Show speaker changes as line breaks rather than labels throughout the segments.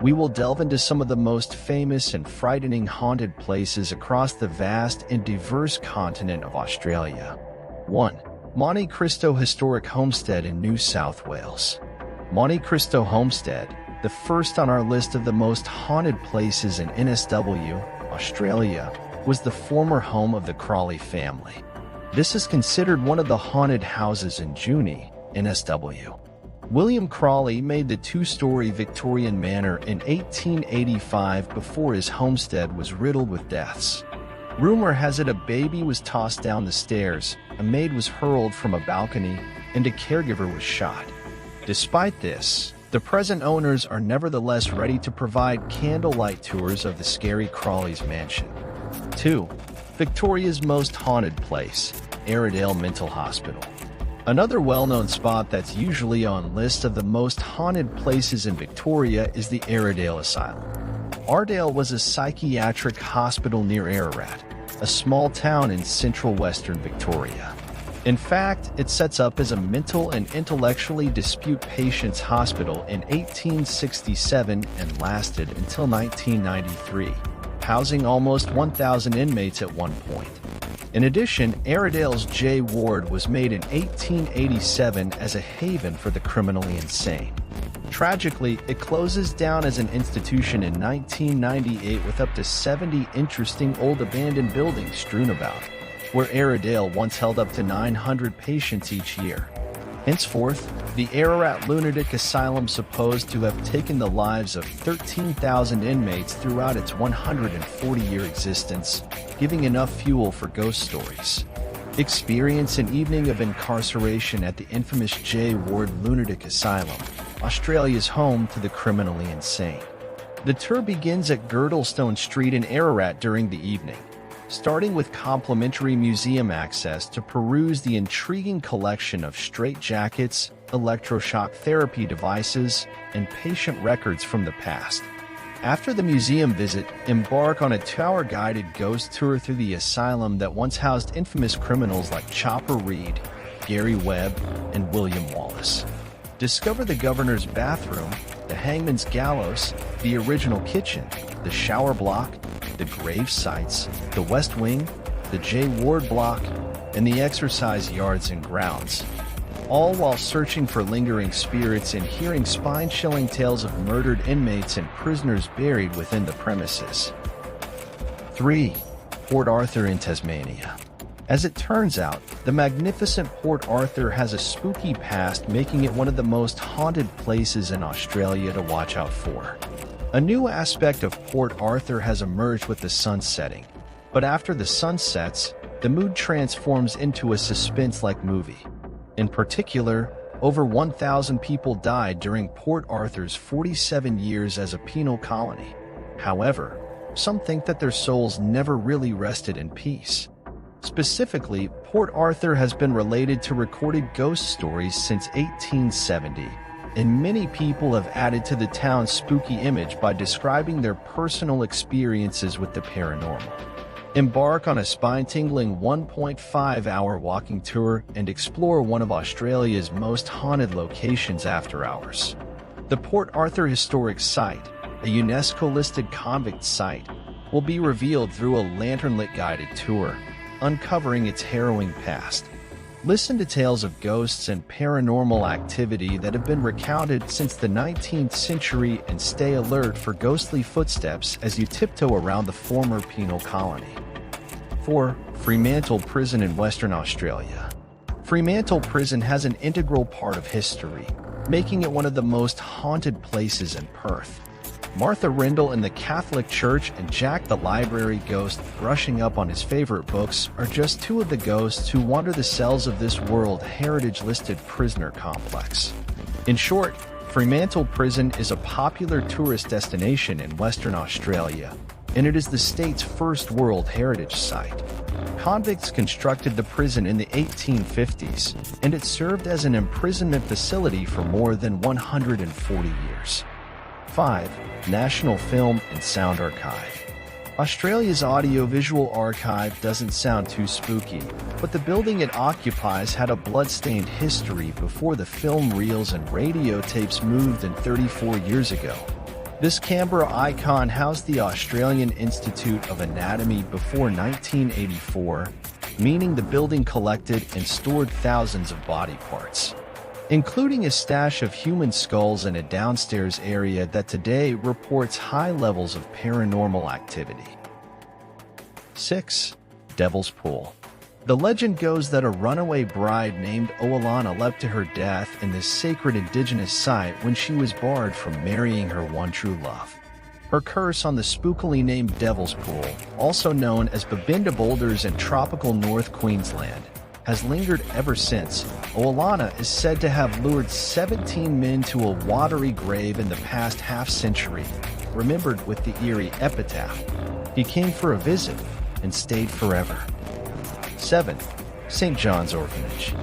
We will delve into some of the most famous and frightening haunted places across the vast and diverse continent of Australia. 1. Monte Cristo Historic Homestead in New South Wales. Monte Cristo Homestead, the first on our list of the most haunted places in NSW, Australia, was the former home of the Crawley family. This is considered one of the haunted houses in Junee, NSW. William Crawley made the two-story Victorian manor in 1885 before his homestead was riddled with deaths. Rumor has it a baby was tossed down the stairs, a maid was hurled from a balcony, and a caregiver was shot. Despite this, the present owners are nevertheless ready to provide candlelight tours of the scary Crawley's mansion. 2. Victoria's most haunted place, Airedale Mental Hospital. Another well-known spot that's usually on lists of the most haunted places in Victoria is the Airedale Asylum. Airedale was a psychiatric hospital near Ararat, a small town in central western Victoria. In fact, it sets up as a mental and intellectually dispute patients hospital in 1867 and lasted until 1993, housing almost 1,000 inmates at one point. In addition, Airedale's J Ward was made in 1887 as a haven for the criminally insane. Tragically, it closes down as an institution in 1998 with up to 70 interesting old abandoned buildings strewn about, where Airedale once held up to 900 patients each year. Henceforth, the Ararat Lunatic Asylum supposed to have taken the lives of 13,000 inmates throughout its 140-year existence, giving enough fuel for ghost stories. Experience an evening of incarceration at the infamous J Ward Lunatic Asylum, Australia's home to the criminally insane. The tour begins at Girdlestone Street in Ararat during the evening, starting with complimentary museum access to peruse the intriguing collection of straitjackets, electroshock therapy devices, and patient records from the past. After the museum visit, embark on a tour-guided ghost tour through the asylum that once housed infamous criminals like Chopper Read, Gary Webb, and William Wallace. Discover the governor's bathroom, the hangman's gallows, the original kitchen, the shower block, the grave sites, the West Wing, the J Ward block, and the exercise yards and grounds, all while searching for lingering spirits and hearing spine-chilling tales of murdered inmates and prisoners buried within the premises. 3. Port Arthur in Tasmania. As it turns out, the magnificent Port Arthur has a spooky past, making it one of the most haunted places in Australia to watch out for. A new aspect of Port Arthur has emerged with the sun setting, but after the sun sets, the mood transforms into a suspense-like movie. In particular, over 1,000 people died during Port Arthur's 47 years as a penal colony. However, some think that their souls never really rested in peace. Specifically, Port Arthur has been related to recorded ghost stories since 1870, and many people have added to the town's spooky image by describing their personal experiences with the paranormal. Embark on a spine-tingling 1.5-hour walking tour and explore one of Australia's most haunted locations after hours. The Port Arthur Historic Site, a UNESCO-listed convict site, will be revealed through a lantern-lit guided tour, uncovering its harrowing past. Listen to tales of ghosts and paranormal activity that have been recounted since the 19th century and stay alert for ghostly footsteps as you tiptoe around the former penal colony. 4. Fremantle Prison in Western Australia. Fremantle Prison has an integral part of history, making it one of the most haunted places in Perth. Martha Rindle in the Catholic Church and Jack the Library Ghost brushing up on his favorite books are just two of the ghosts who wander the cells of this World Heritage-listed prisoner complex. In short, Fremantle Prison is a popular tourist destination in Western Australia, and it is the state's first World Heritage Site. Convicts constructed the prison in the 1850s, and it served as an imprisonment facility for more than 140 years. 5. National Film and Sound Archive. Australia's audiovisual archive doesn't sound too spooky, but the building it occupies had a blood-stained history before the film reels and radio tapes moved in 34 years ago. This Canberra icon housed the Australian Institute of Anatomy before 1984, meaning the building collected and stored thousands of body parts, including a stash of human skulls in a downstairs area that today reports high levels of paranormal activity. 6. Devil's Pool. The legend goes that a runaway bride named Oalana leapt to her death in this sacred indigenous site when she was barred from marrying her one true love. Her curse on the spookily named Devil's Pool, also known as Babinda Boulders in tropical North Queensland, has lingered ever since. Oalana is said to have lured 17 men to a watery grave in the past half-century, remembered with the eerie epitaph, "He came for a visit and stayed forever." 7. St. John's Orphanage.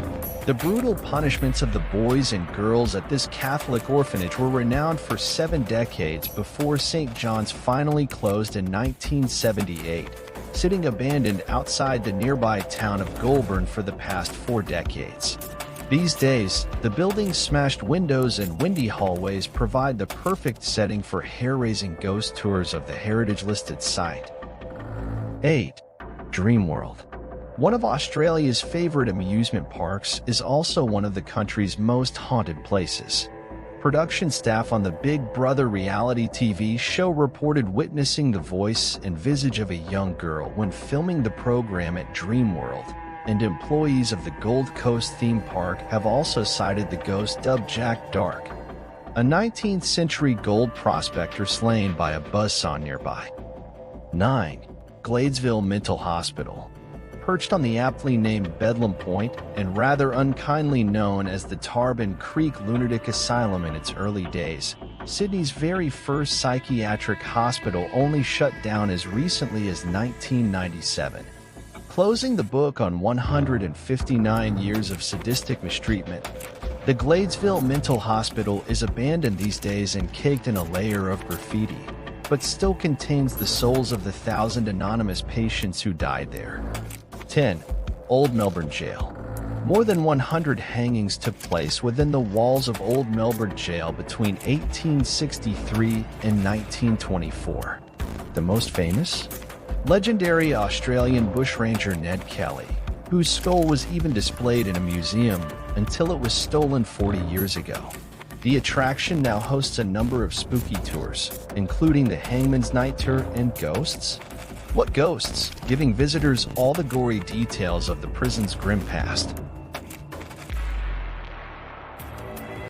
The brutal punishments of the boys and girls at this Catholic orphanage were renowned for 7 decades before St. John's finally closed in 1978, sitting abandoned outside the nearby town of Goulburn for the past 4 decades. These days, the building's smashed windows and windy hallways provide the perfect setting for hair-raising ghost tours of the heritage-listed site. 8. Dreamworld. One of Australia's favorite amusement parks is also one of the country's most haunted places. Production staff on the Big Brother reality TV show reported witnessing the voice and visage of a young girl when filming the program at Dreamworld, and employees of the Gold Coast theme park have also cited the ghost dubbed Jack Dark, a 19th century gold prospector slain by a buzzsaw nearby. 9. Gladesville Mental Hospital. Perched on the aptly named Bedlam Point and rather unkindly known as the Tarban Creek Lunatic Asylum in its early days, Sydney's very first psychiatric hospital only shut down as recently as 1997. Closing the book on 159 years of sadistic mistreatment, the Gladesville Mental Hospital is abandoned these days and caked in a layer of graffiti, but still contains the souls of the 1,000 anonymous patients who died there. 10. Old Melbourne Jail. More than 100 hangings took place within the walls of Old Melbourne Jail between 1863 and 1924. The most famous? Legendary Australian bushranger Ned Kelly, whose skull was even displayed in a museum until it was stolen 40 years ago. The attraction now hosts a number of spooky tours, including the Hangman's Night Tour and Ghosts. What Ghosts? Giving visitors all the gory details of the prison's grim past.